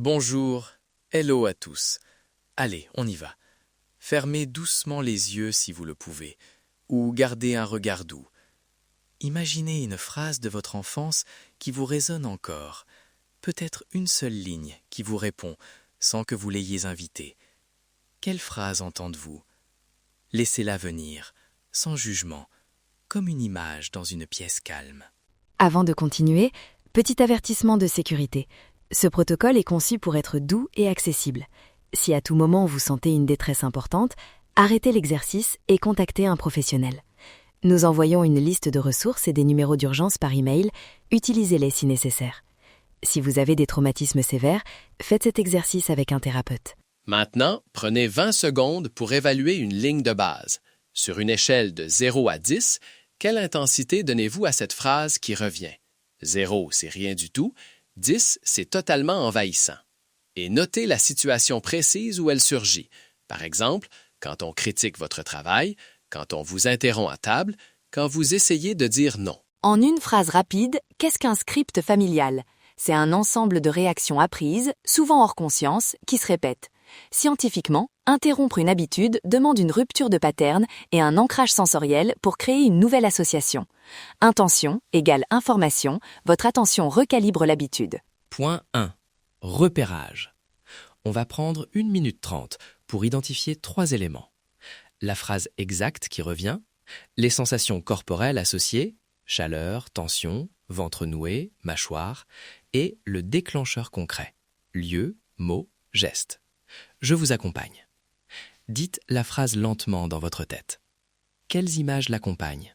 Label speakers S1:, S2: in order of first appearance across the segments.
S1: Bonjour, hello à tous. Allez, on y va. Fermez doucement les yeux si vous le pouvez, ou gardez un regard doux. Imaginez une phrase de votre enfance qui vous résonne encore, peut-être une seule ligne qui vous répond sans que vous l'ayez invitée. Quelle phrase entendez-vous? Laissez-la venir, sans jugement, comme une image dans une pièce calme.
S2: Avant de continuer, petit avertissement de sécurité. Ce protocole est conçu pour être doux et accessible. Si à tout moment vous sentez une détresse importante, arrêtez l'exercice et contactez un professionnel. Nous envoyons une liste de ressources et des numéros d'urgence par email. Utilisez-les si nécessaire. Si vous avez des traumatismes sévères, faites cet exercice avec un thérapeute.
S3: Maintenant, prenez 20 secondes pour évaluer une ligne de base. Sur une échelle de 0 à 10, quelle intensité donnez-vous à cette phrase qui revient? 0, c'est rien du tout. 10, c'est totalement envahissant. Et notez la situation précise où elle surgit. Par exemple, quand on critique votre travail, quand on vous interrompt à table, quand vous essayez de dire non.
S2: En une phrase rapide, qu'est-ce qu'un script familial? C'est un ensemble de réactions apprises, souvent hors conscience, qui se répètent. Scientifiquement, interrompre une habitude demande une rupture de pattern et un ancrage sensoriel pour créer une nouvelle association. Intention égale information, votre attention recalibre l'habitude.
S1: Point 1. Repérage. On va prendre 1 minute 30 pour identifier 3 éléments. La phrase exacte qui revient, les sensations corporelles associées, chaleur, tension, ventre noué, mâchoire, et le déclencheur concret, lieu, mot, geste. Je vous accompagne. Dites la phrase lentement dans votre tête. Quelles images l'accompagnent?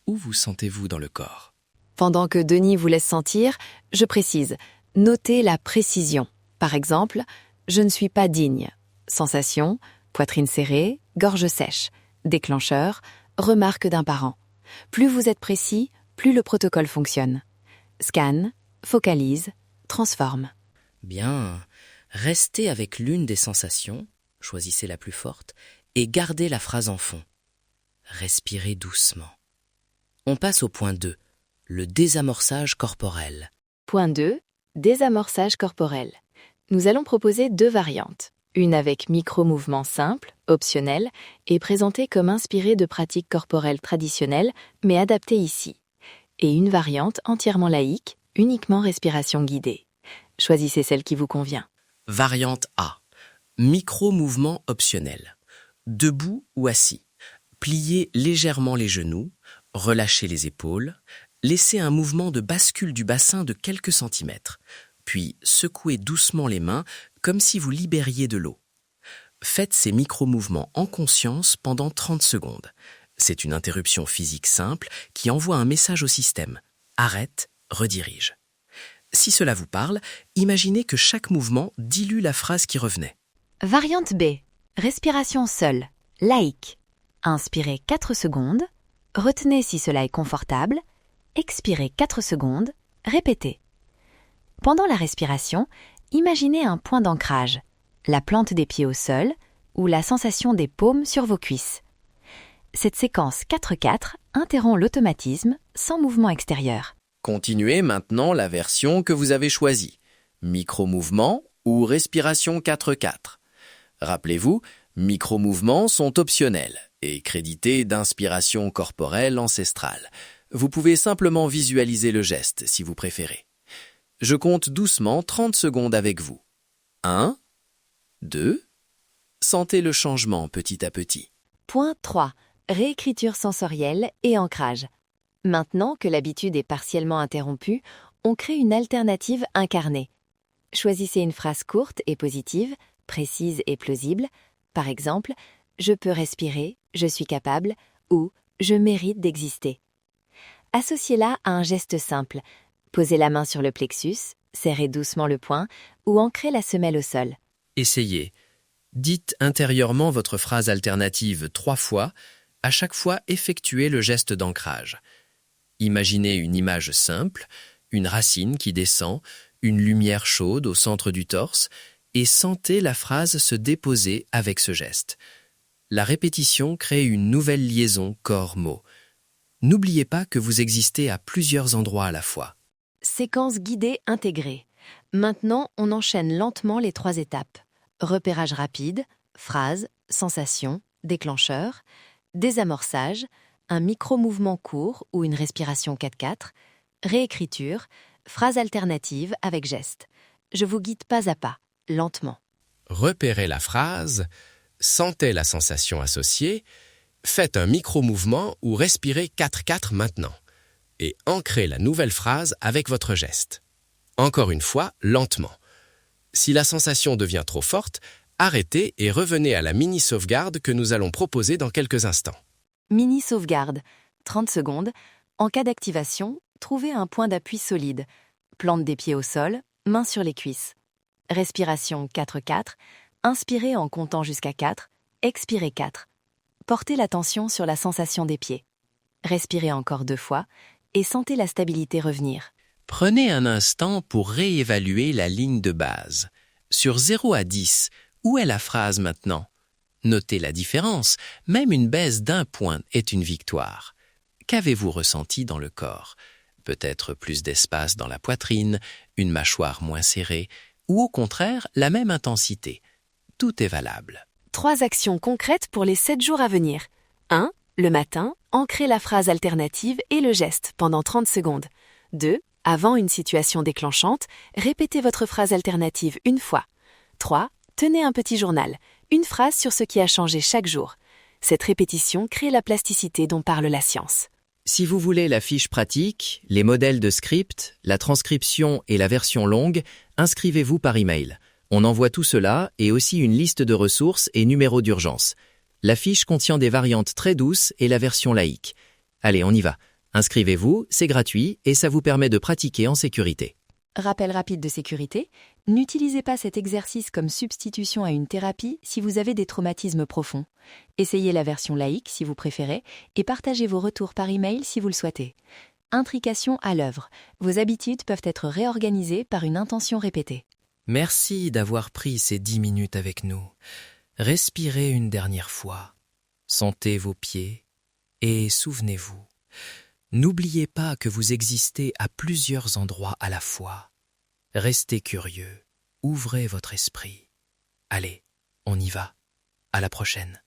S1: Où vous sentez-vous dans le corps?
S2: Pendant que Denis vous laisse sentir, je précise, notez la précision. Par exemple, je ne suis pas digne. Sensation, poitrine serrée, gorge sèche. Déclencheur, remarque d'un parent. Plus vous êtes précis, plus le protocole fonctionne. Scanne, focalise, transforme.
S4: Bien, restez avec l'une des sensations, choisissez la plus forte, et gardez la phrase en fond. Respirez doucement. On passe au point 2, le désamorçage corporel.
S2: Point 2, désamorçage corporel. Nous allons proposer 2 variantes. Une avec micro-mouvements simples, optionnels, et présentée comme inspirée de pratiques corporelles traditionnelles, mais adaptée ici. Et une variante entièrement laïque, uniquement respiration guidée. Choisissez celle qui vous convient.
S4: Variante A. Micro-mouvement optionnel. Debout ou assis. Pliez légèrement les genoux, relâchez les épaules, laissez un mouvement de bascule du bassin de quelques centimètres, puis secouez doucement les mains comme si vous libériez de l'eau. Faites ces micro-mouvements en conscience pendant 30 secondes. C'est une interruption physique simple qui envoie un message au système. Arrête, redirige. Si cela vous parle, imaginez que chaque mouvement dilue la phrase qui revenait.
S2: Variante B. Respiration seule, laïque. Inspirez 4 secondes, retenez si cela est confortable, expirez 4 secondes, répétez. Pendant la respiration, imaginez un point d'ancrage, la plante des pieds au sol ou la sensation des paumes sur vos cuisses. Cette séquence 4-4 interrompt l'automatisme sans mouvement extérieur.
S3: Continuez maintenant la version que vous avez choisie, micro-mouvement ou respiration 4-4. Rappelez-vous, micro-mouvements sont optionnels et crédités d'inspiration corporelle ancestrale. Vous pouvez simplement visualiser le geste si vous préférez. Je compte doucement 30 secondes avec vous. 1, 2, sentez le changement petit à petit.
S2: Point 3. Réécriture sensorielle et ancrage. Maintenant que l'habitude est partiellement interrompue, on crée une alternative incarnée. Choisissez une phrase courte et positive, précise et plausible. Par exemple, « Je peux respirer, je suis capable » ou « Je mérite d'exister ». Associez-la à un geste simple. Posez la main sur le plexus, serrez doucement le poing ou ancrez la semelle au sol.
S1: Essayez. Dites intérieurement votre phrase alternative 3 fois. À chaque fois, effectuez le geste d'ancrage. Imaginez une image simple, une racine qui descend, une lumière chaude au centre du torse, et sentez la phrase se déposer avec ce geste. La répétition crée une nouvelle liaison corps-mot. N'oubliez pas que vous existez à plusieurs endroits à la fois.
S2: Séquence guidée intégrée. Maintenant, on enchaîne lentement les 3 étapes. Repérage rapide, phrase, sensation, déclencheur, désamorçage, un micro-mouvement court ou une respiration 4-4, réécriture, phrase alternative avec geste. Je vous guide pas à pas, lentement.
S4: Repérez la phrase, sentez la sensation associée, faites un micro-mouvement ou respirez 4-4 maintenant et ancrez la nouvelle phrase avec votre geste. Encore une fois, lentement. Si la sensation devient trop forte, arrêtez et revenez à la mini-sauvegarde que nous allons proposer dans quelques instants.
S2: Mini-sauvegarde, 30 secondes. En cas d'activation, trouvez un point d'appui solide. Plante des pieds au sol, mains sur les cuisses. Respiration 4-4. Inspirez en comptant jusqu'à 4. Expirez 4. Portez l'attention sur la sensation des pieds. Respirez encore 2 fois et sentez la stabilité revenir.
S4: Prenez un instant pour réévaluer la ligne de base. Sur 0 à 10, où est la phrase maintenant? Notez la différence, même une baisse d'1 point est une victoire. Qu'avez-vous ressenti dans le corps? Peut-être plus d'espace dans la poitrine, une mâchoire moins serrée, ou au contraire la même intensité. Tout est valable.
S2: 3 actions concrètes pour les 7 jours à venir. 1. Le matin, ancrez la phrase alternative et le geste pendant 30 secondes. 2. Avant une situation déclenchante, répétez votre phrase alternative une fois. 3. Tenez un petit journal, une phrase sur ce qui a changé chaque jour. Cette répétition crée la plasticité dont parle la science.
S1: Si vous voulez la fiche pratique, les modèles de script, la transcription et la version longue, inscrivez-vous par email. On envoie tout cela et aussi une liste de ressources et numéros d'urgence. La fiche contient des variantes très douces et la version laïque. Allez, on y va. Inscrivez-vous, c'est gratuit et ça vous permet de pratiquer en sécurité.
S2: Rappel rapide de sécurité, n'utilisez pas cet exercice comme substitution à une thérapie si vous avez des traumatismes profonds. Essayez la version laïque si vous préférez et partagez vos retours par email si vous le souhaitez. Intrication à l'œuvre. Vos habitudes peuvent être réorganisées par une intention répétée.
S1: Merci d'avoir pris ces 10 minutes avec nous. Respirez une dernière fois. Sentez vos pieds et souvenez-vous. N'oubliez pas que vous existez à plusieurs endroits à la fois. Restez curieux, ouvrez votre esprit. Allez, on y va. À la prochaine.